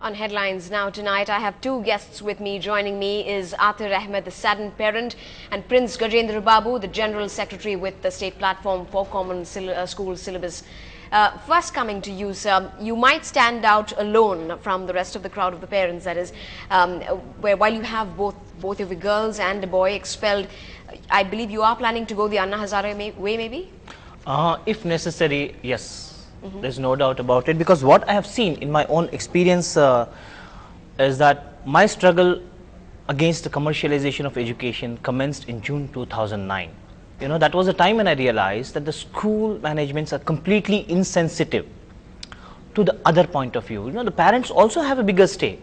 On Headlines now tonight, I have two guests with me. Joining me is Atir Ahmed, the saddened parent, and Prince Gajendra Babu, the General Secretary with the State Platform for Common School Syllabus. First coming to you, sir, you might stand out alone from the rest of the crowd of the parents, that is, where while you have both of the girls and a boy expelled, I believe you are planning to go the Anna Hazare way maybe? If necessary, yes. There's no doubt about it, because what I have seen in my own experience is that my struggle against the commercialization of education commenced in June 2009. You know, that was a time when I realized that the school managements are completely insensitive to the other point of view. You know, the parents also have a bigger stake.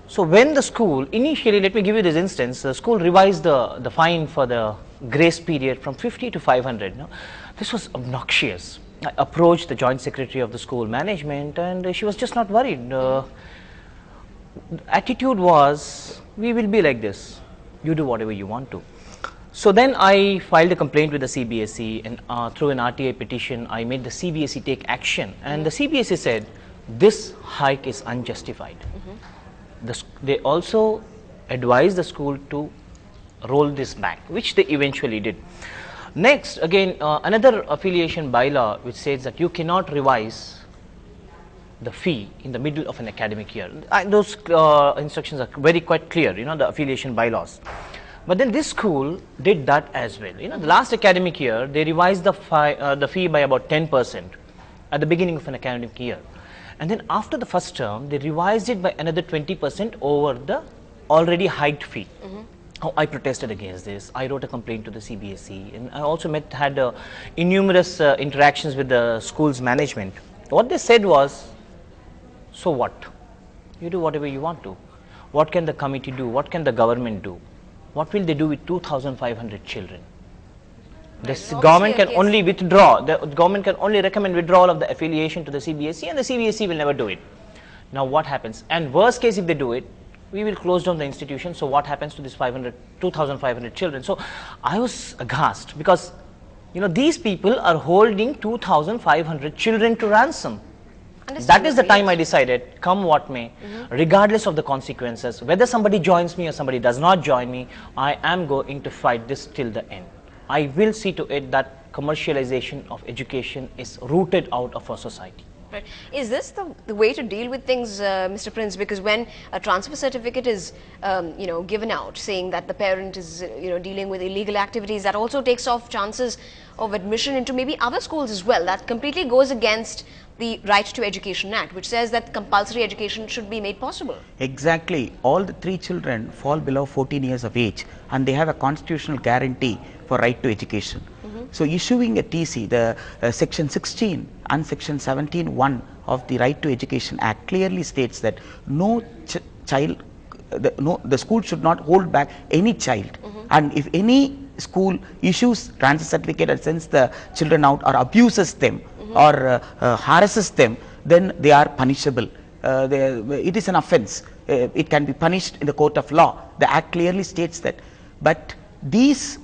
So when the school, initially, let me give you this instance, the school revised the fine for the grace period from 50 to 500. You know, this was obnoxious. I approached the joint secretary of the school management, and she was just not worried. The attitude was, we will be like this, you do whatever you want to. So then I filed a complaint with the CBSE, and through an RTI petition I made the CBSE take action, and the CBSE said this hike is unjustified. They also advised the school to roll this back, which they eventually did. Next, again, another affiliation bylaw which says that you cannot revise the fee in the middle of an academic year. Those instructions are quite clear, you know, the affiliation bylaws. But then this school did that as well. You know, the last academic year, they revised the fee by about 10% at the beginning of an academic year. And then after the first term, they revised it by another 20% over the already hiked fee. I protested against this. I wrote a complaint to the CBSE, and I also had innumerous interactions with the school's management. What they said was, so what? You do whatever you want to. What can the committee do? What can the government do? What will they do with 2,500 children? The government can only withdraw, the government can only recommend withdrawal of the affiliation to the CBSE, and the CBSE will never do it. Now what happens? And worst case, if they do it, we will close down the institution. So what happens to this 2,500 children? So I was aghast, because you know, these people are holding 2,500 children to ransom. That is the time I decided, come what may, regardless of the consequences, whether somebody joins me or somebody does not join me, I am going to fight this till the end. I will see to it that commercialization of education is rooted out of our society. Right. Is this the way to deal with things, Mr. Prince? Because when a transfer certificate is, you know, given out, saying that the parent is, you know, dealing with illegal activities, that also takes off chances of admission into maybe other schools as well. That completely goes against the Right to Education Act, which says that compulsory education should be made possible. Exactly. All the three children fall below 14 years of age, and they have a constitutional guarantee for right to education. So issuing a TC, the section 16 and section 17(1) of the Right to Education Act clearly states that no child, the school should not hold back any child, and if any school issues transfer certificate and sends the children out or abuses them or harasses them, then they are punishable. It is an offence. It can be punished in the court of law. The Act clearly states that. But these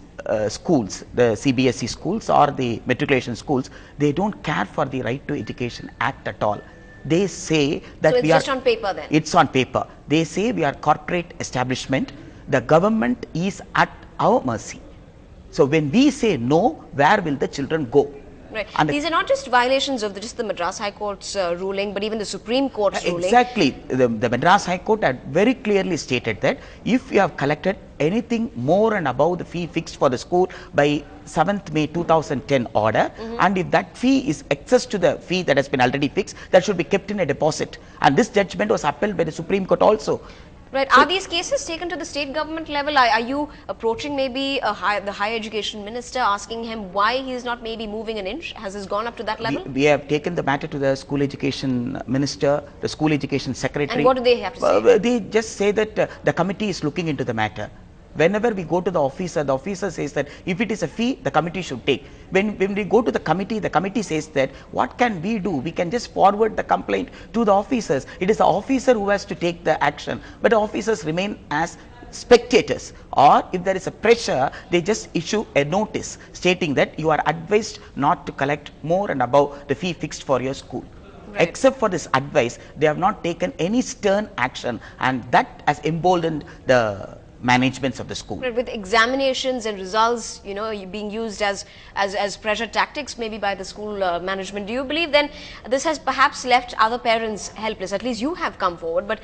schools, the CBSE schools or the matriculation schools, they don't care for the Right to Education Act at all. They say that so it's just on paper then? It's on paper. They say we are corporate establishment. The government is at our mercy. So when we say no, where will the children go? Right. And these are not just violations of just the Madras High Court's ruling, but even the Supreme Court's ruling. Exactly. The Madras High Court had very clearly stated that if you have collected anything more and above the fee fixed for the school by 7th May 2010 order, and if that fee is excess to the fee that has been already fixed, that should be kept in a deposit. And this judgment was upheld by the Supreme Court also. Right. So, are these cases taken to the state government level? Are you approaching maybe the higher education minister, asking him why he is not maybe moving an inch? Has this gone up to that level? We have taken the matter to the school education minister, the school education secretary. And what do they have to say? They just say that the committee is looking into the matter. Whenever we go to the officer says that if it is a fee, the committee should take. When we go to the committee says that what can we do? We can just forward the complaint to the officers. It is the officer who has to take the action, but the officers remain as spectators, or if there is a pressure, they just issue a notice stating that you are advised not to collect more and above the fee fixed for your school. Right. Except for this advice, they have not taken any stern action, and that has emboldened the managements of the school. Right, with examinations and results, you know, being used as pressure tactics maybe by the school management, do you believe then this has perhaps left other parents helpless? At least you have come forward, but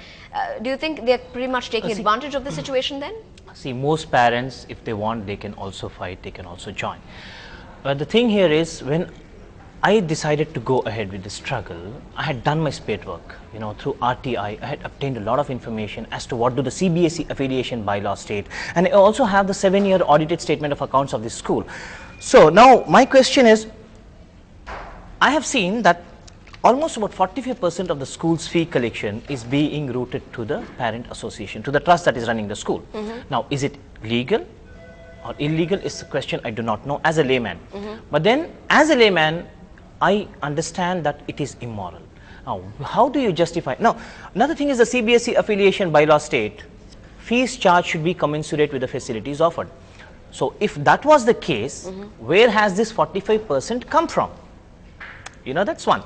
do you think they're pretty much taking advantage of the situation then? See, most parents, if they want, they can also fight, they can also join. But the thing here is, when I decided to go ahead with the struggle, I had done my spade work, you know, through RTI. I had obtained a lot of information as to what do the CBSE affiliation bylaw state, and I also have the 7-year audited statement of accounts of this school. So now my question is, I have seen that almost about 45% of the school's fee collection is being routed to the parent association, to the trust that is running the school. Now, is it legal or illegal is the question I do not know as a layman. But then as a layman, I understand that it is immoral. Now, how do you justify? Now, another thing is the CBSE affiliation bylaw state, fees charged should be commensurate with the facilities offered. So, if that was the case, where has this 45% come from? You know, that's one.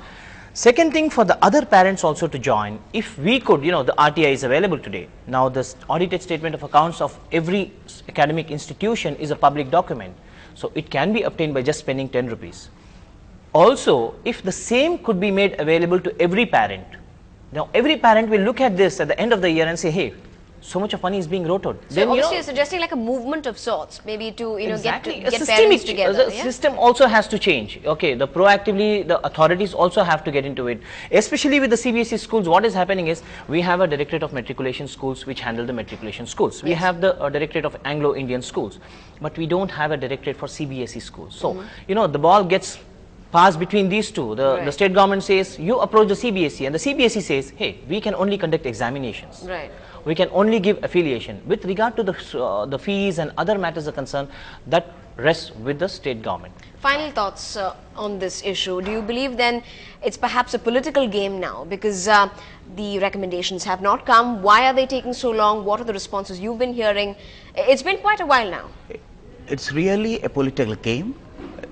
Second thing, for the other parents also to join, if we could, you know, the RTI is available today. Now, this audited statement of accounts of every academic institution is a public document. So, it can be obtained by just spending 10 rupees. Also, if the same could be made available to every parent, now every parent will look at this at the end of the year and say, hey, so much of money is being rotated. So then, obviously you're suggesting like a movement of sorts, maybe to, you know, exactly. get parents together. The system also has to change. Okay, the proactively, the authorities also have to get into it. Especially with the CBSE schools, what is happening is, we have a Directorate of Matriculation Schools which handle the matriculation schools. We have the Directorate of Anglo-Indian Schools, but we don't have a Directorate for CBSE schools. So, you know, the ball gets pass between these two. The state government says, you approach the CBSE, and the CBSE says, hey, we can only conduct examinations. Right. We can only give affiliation. With regard to the fees and other matters of concern, that rests with the state government. Final thoughts on this issue. Do you believe then it's perhaps a political game now, because the recommendations have not come? Why are they taking so long? What are the responses you've been hearing? It's been quite a while now. It's really a political game.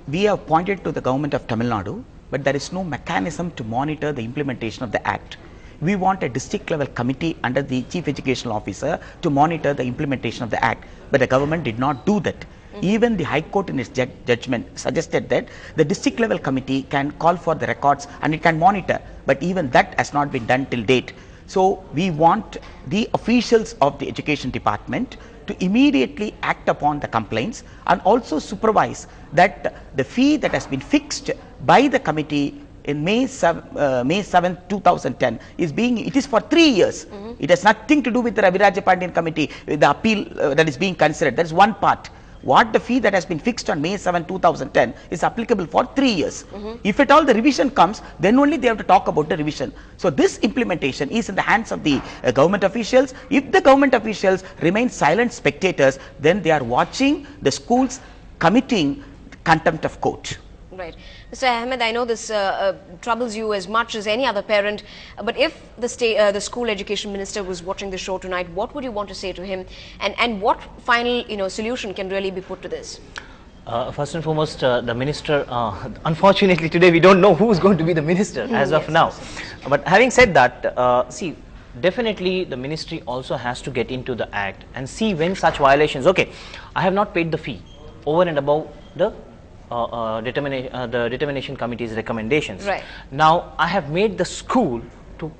We have pointed to the government of Tamil Nadu, but there is no mechanism to monitor the implementation of the act. We want a district level committee under the chief educational officer to monitor the implementation of the act, but the government did not do that. Even the High Court in its judgment suggested that the district level committee can call for the records and it can monitor, but even that has not been done till date. So we want the officials of the education department to immediately act upon the complaints and also supervise that the fee that has been fixed by the committee in May 7, 2010 is it is for 3 years. It has nothing to do with the Ravi Rajapaksa committee, with the appeal that is being considered. That is one part. What the fee that has been fixed on May 7, 2010 is applicable for 3 years. If at all the revision comes, then only they have to talk about the revision. So this implementation is in the hands of the government officials. If the government officials remain silent spectators, then they are watching the schools committing contempt of court. Right. Mr. Ahmed, I know this troubles you as much as any other parent, but if the school education minister was watching the show tonight, what would you want to say to him, and what final, you know, solution can really be put to this? First and foremost, the minister, unfortunately today we don't know who is going to be the minister as of now. But having said that, see, definitely the ministry also has to get into the act and see when such violations, okay, I have not paid the fee over and above the determination committee's recommendations. Right. Now, I have made the school to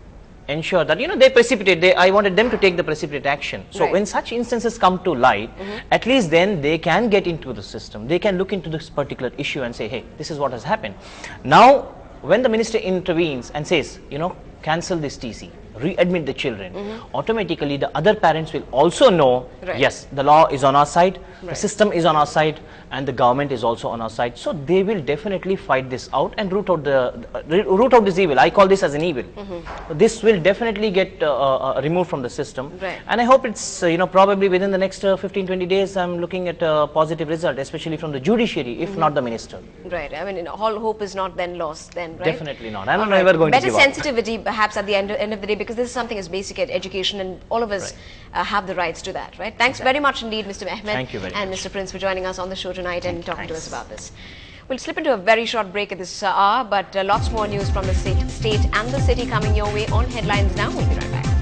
ensure that, you know, they precipitate, I wanted them to take the precipitate action. So, when such instances come to light, at least then they can get into the system. They can look into this particular issue and say, hey, this is what has happened. Now, when the minister intervenes and says, you know, cancel this TC, readmit the children, automatically the other parents will also know, yes, the law is on our side, the system is on our side, and the government is also on our side. So they will definitely fight this out and root out this evil. I call this as an evil. This will definitely get removed from the system. And I hope it's, you know, probably within the next 15-20 days, I'm looking at a positive result, especially from the judiciary, if not the minister. Right. I mean, all hope is not then lost then, right? Definitely not. I'm never going to give up. Better sensitivity perhaps at the end of the day, because this is something as basic as education, and all of us have the rights to that, right? Thanks very much indeed, Mr. Ahmed. Thank you very much. And Mr. Prince for joining us on the show tonight and talking to us about this. We'll slip into a very short break at this hour, but lots more news from the state and the city coming your way on Headlines Now. We'll be right back.